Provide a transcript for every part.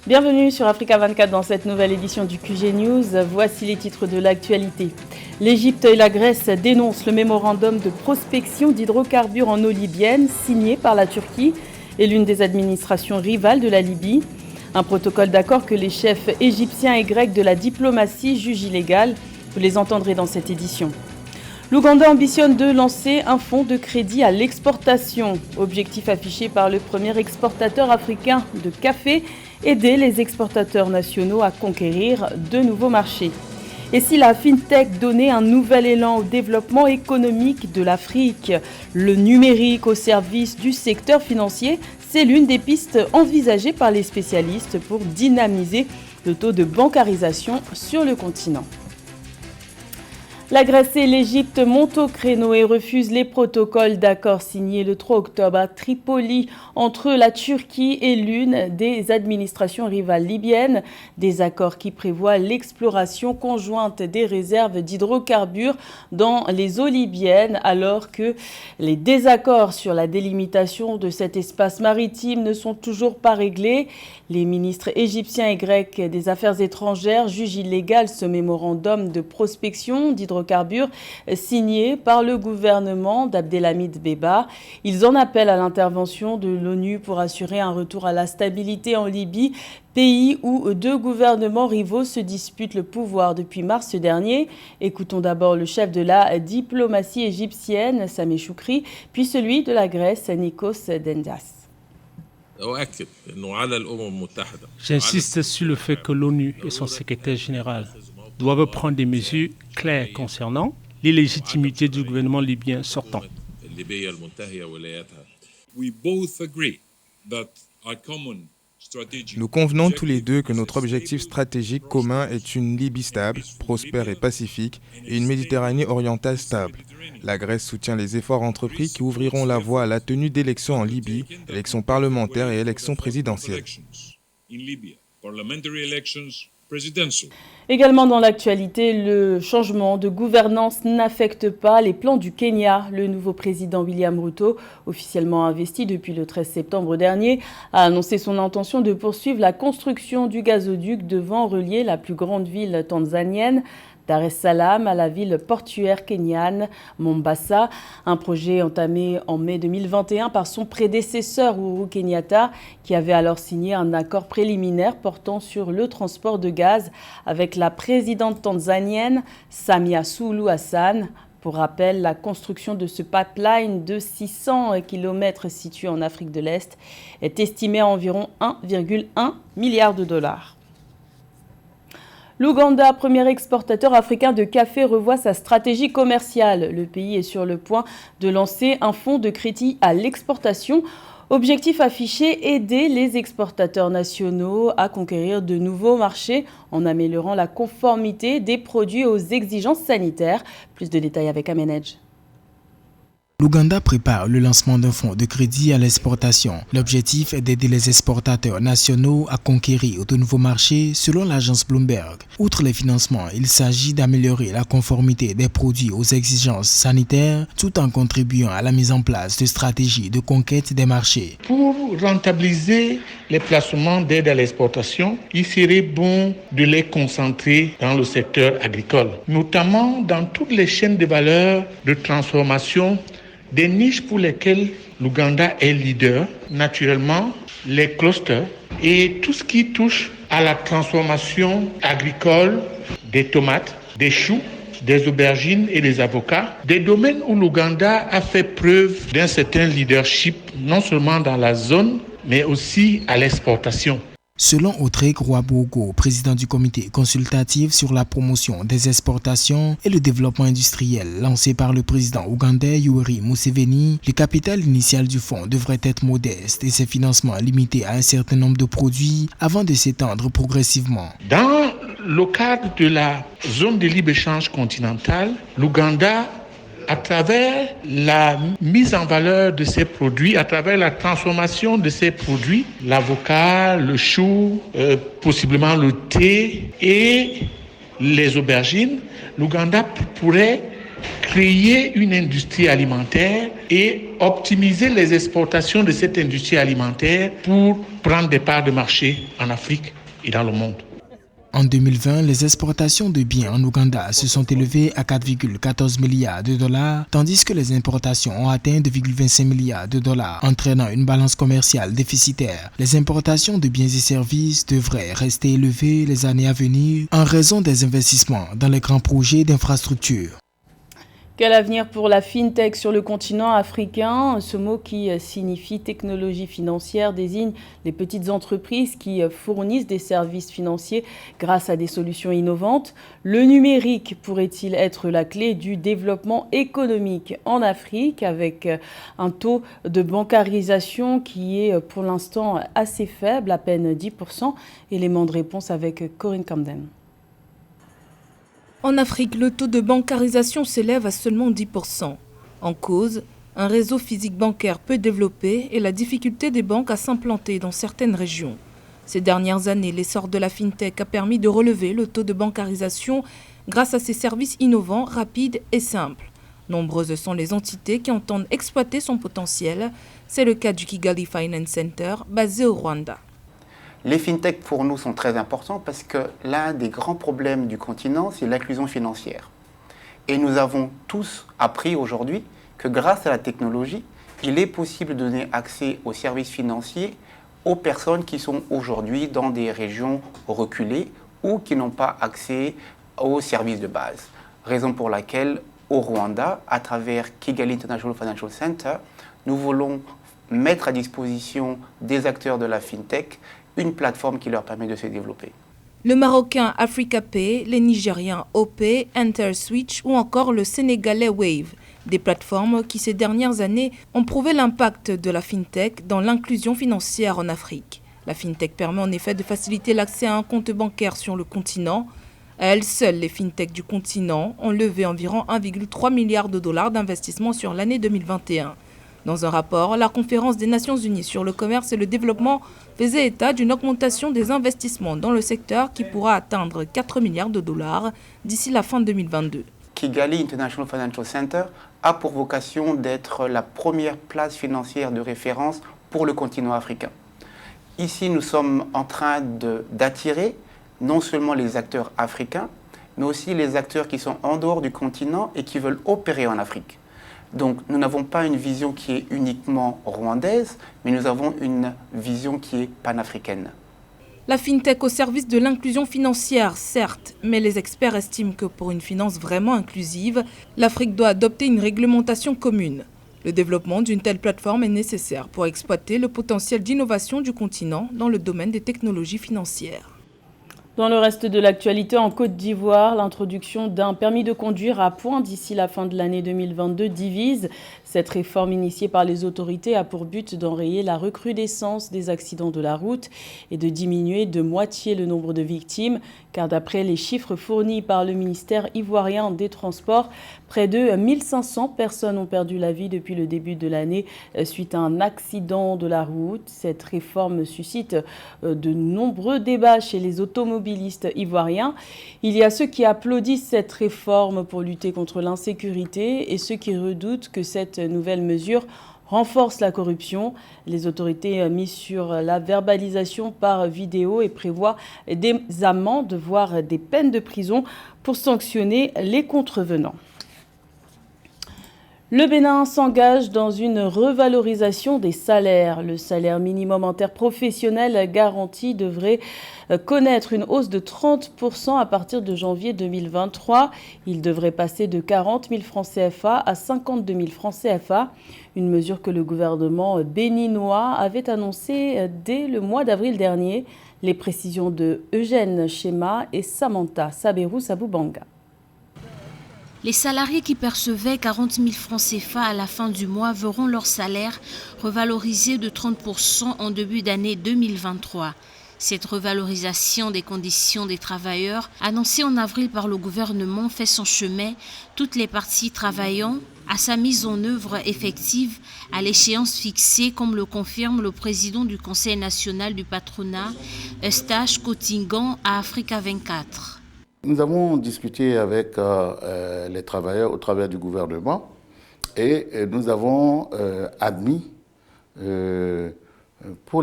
Bienvenue sur Africa 24 dans cette nouvelle édition du QG News. Voici les titres de l'actualité. L'Égypte et la Grèce dénoncent le mémorandum de prospection d'hydrocarbures en eau libyenne signé par la Turquie et l'une des administrations rivales de la Libye. Un protocole d'accord que les chefs égyptiens et grecs de la diplomatie jugent illégal. Vous les entendrez dans cette édition. L'Ouganda ambitionne de lancer un fonds de crédit à l'exportation. Objectif affiché par le premier exportateur africain de café, aider les exportateurs nationaux à conquérir de nouveaux marchés. Et si la FinTech donnait un nouvel élan au développement économique de l'Afrique, le numérique au service du secteur financier, c'est l'une des pistes envisagées par les spécialistes pour dynamiser le taux de bancarisation sur le continent. La Grèce et l'Égypte montent au créneau et refusent les protocoles d'accord signés le 3 octobre à Tripoli entre la Turquie et l'une des administrations rivales libyennes. Des accords qui prévoient l'exploration conjointe des réserves d'hydrocarbures dans les eaux libyennes, alors que les désaccords sur la délimitation de cet espace maritime ne sont toujours pas réglés. Les ministres égyptiens et grecs des Affaires étrangères jugent illégal ce mémorandum de prospection d'hydrocarbures signé par le gouvernement d'Abdelhamid Beba. Ils en appellent à l'intervention de l'ONU pour assurer un retour à la stabilité en Libye, pays où deux gouvernements rivaux se disputent le pouvoir depuis mars dernier. Écoutons d'abord le chef de la diplomatie égyptienne, Sameh Choukri, puis celui de la Grèce, Nikos Dendas. J'insiste sur le fait que l'ONU et son secrétaire général doivent prendre des mesures claires concernant l'illégitimité du gouvernement libyen sortant. Nous convenons tous les deux que notre objectif stratégique commun est une Libye stable, prospère et pacifique, et une Méditerranée orientale stable. La Grèce soutient les efforts entrepris qui ouvriront la voie à la tenue d'élections en Libye, élections parlementaires et élections présidentielles. Également dans l'actualité, le changement de gouvernance n'affecte pas les plans du Kenya. Le nouveau président William Ruto, officiellement investi depuis le 13 septembre dernier, a annoncé son intention de poursuivre la construction du gazoduc devant relier la plus grande ville tanzanienne, Dar es Salaam, à la ville portuaire kenyane, Mombasa. Un projet entamé en mai 2021 par son prédécesseur Uhuru Kenyatta, qui avait alors signé un accord préliminaire portant sur le transport de gaz avec la présidente tanzanienne Samia Suluhu Hassan. Pour rappel, la construction de ce pipeline de 600 km situé en Afrique de l'Est est estimée à environ 1,1 milliard de dollars. L'Ouganda, premier exportateur africain de café, revoit sa stratégie commerciale. Le pays est sur le point de lancer un fonds de crédit à l'exportation. Objectif affiché, aider les exportateurs nationaux à conquérir de nouveaux marchés en améliorant la conformité des produits aux exigences sanitaires. Plus de détails avec Amenedj. L'Ouganda prépare le lancement d'un fonds de crédit à l'exportation. L'objectif est d'aider les exportateurs nationaux à conquérir de nouveaux marchés selon l'agence Bloomberg. Outre les financements, il s'agit d'améliorer la conformité des produits aux exigences sanitaires tout en contribuant à la mise en place de stratégies de conquête des marchés. Pour rentabiliser les placements d'aide à l'exportation, il serait bon de les concentrer dans le secteur agricole, notamment dans toutes les chaînes de valeur de transformation, des niches pour lesquelles l'Ouganda est leader, naturellement les clusters et tout ce qui touche à la transformation agricole des tomates, des choux, des aubergines et des avocats, des domaines où l'Ouganda a fait preuve d'un certain leadership, non seulement dans la zone, mais aussi à l'exportation. Selon Audrey Kouabogo, président du comité consultatif sur la promotion des exportations et le développement industriel lancé par le président ougandais Yoweri Museveni, le capital initial du fonds devrait être modeste et ses financements limités à un certain nombre de produits avant de s'étendre progressivement. Dans le cadre de la zone de libre-échange continentale, l'Ouganda, à travers la mise en valeur de ces produits, à travers la transformation de ces produits, l'avocat, le chou, possiblement le thé et les aubergines, l'Ouganda pourrait créer une industrie alimentaire et optimiser les exportations de cette industrie alimentaire pour prendre des parts de marché en Afrique et dans le monde. En 2020, les exportations de biens en Ouganda se sont élevées à 4,14 milliards de dollars, tandis que les importations ont atteint 2,25 milliards de dollars, entraînant une balance commerciale déficitaire. Les importations de biens et services devraient rester élevées les années à venir en raison des investissements dans les grands projets d'infrastructure. Quel avenir pour la FinTech sur le continent africain? Ce mot qui signifie technologie financière désigne les petites entreprises qui fournissent des services financiers grâce à des solutions innovantes. Le numérique pourrait-il être la clé du développement économique en Afrique avec un taux de bancarisation qui est pour l'instant assez faible, à peine 10%? Élément de réponse avec Corinne Camden. En Afrique, le taux de bancarisation s'élève à seulement 10%. En cause, un réseau physique bancaire peu développé et la difficulté des banques à s'implanter dans certaines régions. Ces dernières années, l'essor de la FinTech a permis de relever le taux de bancarisation grâce à ses services innovants, rapides et simples. Nombreuses sont les entités qui entendent exploiter son potentiel. C'est le cas du Kigali Finance Center, basé au Rwanda. Les fintechs pour nous sont très importants parce que l'un des grands problèmes du continent, c'est l'inclusion financière. Et nous avons tous appris aujourd'hui que grâce à la technologie, il est possible de donner accès aux services financiers aux personnes qui sont aujourd'hui dans des régions reculées ou qui n'ont pas accès aux services de base. Raison pour laquelle, au Rwanda, à travers Kigali International Financial Center, nous voulons mettre à disposition des acteurs de la FinTech une plateforme qui leur permet de se développer. Le Marocain Africa Pay, les Nigériens OP, EnterSwitch ou encore le Sénégalais Wave, des plateformes qui ces dernières années ont prouvé l'impact de la FinTech dans l'inclusion financière en Afrique. La FinTech permet en effet de faciliter l'accès à un compte bancaire sur le continent. À elles seules, les FinTech du continent ont levé environ 1,3 milliard de dollars d'investissement sur l'année 2021. Dans un rapport, la Conférence des Nations Unies sur le commerce et le développement faisait état d'une augmentation des investissements dans le secteur qui pourra atteindre 4 milliards de dollars d'ici la fin 2022. Kigali International Financial Center a pour vocation d'être la première place financière de référence pour le continent africain. Ici, nous sommes en train d'attirer non seulement les acteurs africains, mais aussi les acteurs qui sont en dehors du continent et qui veulent opérer en Afrique. Donc nous n'avons pas une vision qui est uniquement rwandaise, mais nous avons une vision qui est panafricaine. La FinTech au service de l'inclusion financière, certes, mais les experts estiment que pour une finance vraiment inclusive, l'Afrique doit adopter une réglementation commune. Le développement d'une telle plateforme est nécessaire pour exploiter le potentiel d'innovation du continent dans le domaine des technologies financières. Dans le reste de l'actualité, en Côte d'Ivoire, l'introduction d'un permis de conduire à points d'ici la fin de l'année 2022 divise. Cette réforme initiée par les autorités a pour but d'enrayer la recrudescence des accidents de la route et de diminuer de moitié le nombre de victimes, car d'après les chiffres fournis par le ministère ivoirien des Transports, près de 1500 personnes ont perdu la vie depuis le début de l'année suite à un accident de la route. Cette réforme suscite de nombreux débats chez les automobilistes ivoiriens. Il y a ceux qui applaudissent cette réforme pour lutter contre l'insécurité et ceux qui redoutent que cette nouvelle mesure renforce la corruption. Les autorités misent sur la verbalisation par vidéo et prévoient des amendes, voire des peines de prison pour sanctionner les contrevenants. Le Bénin s'engage dans une revalorisation des salaires. Le salaire minimum interprofessionnel garanti devrait connaître une hausse de 30% à partir de janvier 2023. Il devrait passer de 40 000 francs CFA à 52 000 francs CFA, une mesure que le gouvernement béninois avait annoncée dès le mois d'avril dernier. Les précisions de Eugène Chema et Samantha Saberou-Saboubanga. Les salariés qui percevaient 40 000 francs CFA à la fin du mois verront leur salaire revalorisé de 30% en début d'année 2023. Cette revalorisation des conditions des travailleurs, annoncée en avril par le gouvernement, fait son chemin, toutes les parties travaillant à sa mise en œuvre effective à l'échéance fixée, comme le confirme le président du Conseil national du patronat, Eustache Cotingan, à Africa 24. Nous avons discuté avec les travailleurs au travers du gouvernement et nous avons admis pour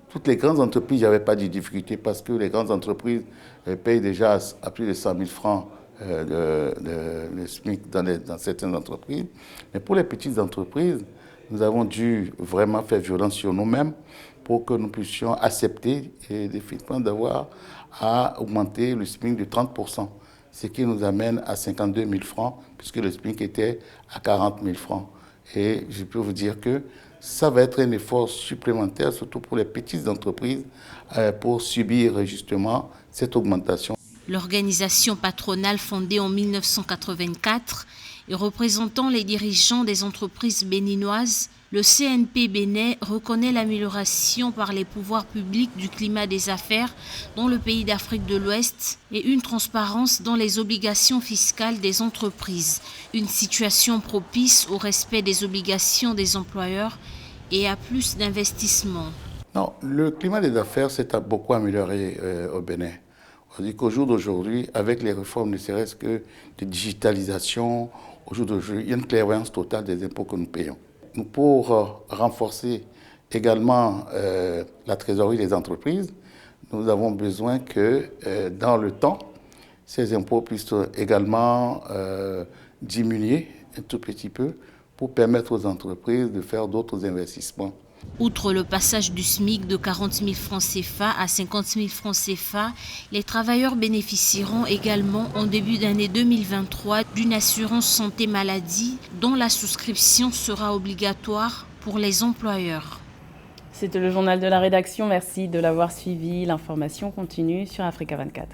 toutes les grandes entreprises, il n'y avait pas de difficulté parce que les grandes entreprises payent déjà à plus de 100 000 francs le SMIC dans certaines entreprises. Mais pour les petites entreprises, nous avons dû vraiment faire violence sur nous-mêmes pour que nous puissions accepter et définitivement d'avoir à augmenter le SMIC de 30%, ce qui nous amène à 52 000 francs, puisque le SMIC était à 40 000 francs. Et je peux vous dire que ça va être un effort supplémentaire, surtout pour les petites entreprises, pour subir justement cette augmentation. L'organisation patronale fondée en 1984 et représentant les dirigeants des entreprises béninoises, le CNP Bénin reconnaît l'amélioration par les pouvoirs publics du climat des affaires dans le pays d'Afrique de l'Ouest et une transparence dans les obligations fiscales des entreprises, une situation propice au respect des obligations des employeurs et à plus d'investissements. Non, le climat des affaires s'est beaucoup amélioré au Bénin. On dit qu'au jour d'aujourd'hui, avec les réformes, ne serait-ce que de digitalisation, au jour d'aujourd'hui, il y a une clairvoyance totale des impôts que nous payons. Pour renforcer également la trésorerie des entreprises, nous avons besoin que dans le temps, ces impôts puissent également diminuer un tout petit peu pour permettre aux entreprises de faire d'autres investissements. Outre le passage du SMIC de 40 000 francs CFA à 50 000 francs CFA, les travailleurs bénéficieront également en début d'année 2023 d'une assurance santé-maladie dont la souscription sera obligatoire pour les employeurs. C'était le journal de la rédaction. Merci de l'avoir suivi. L'information continue sur Africa 24.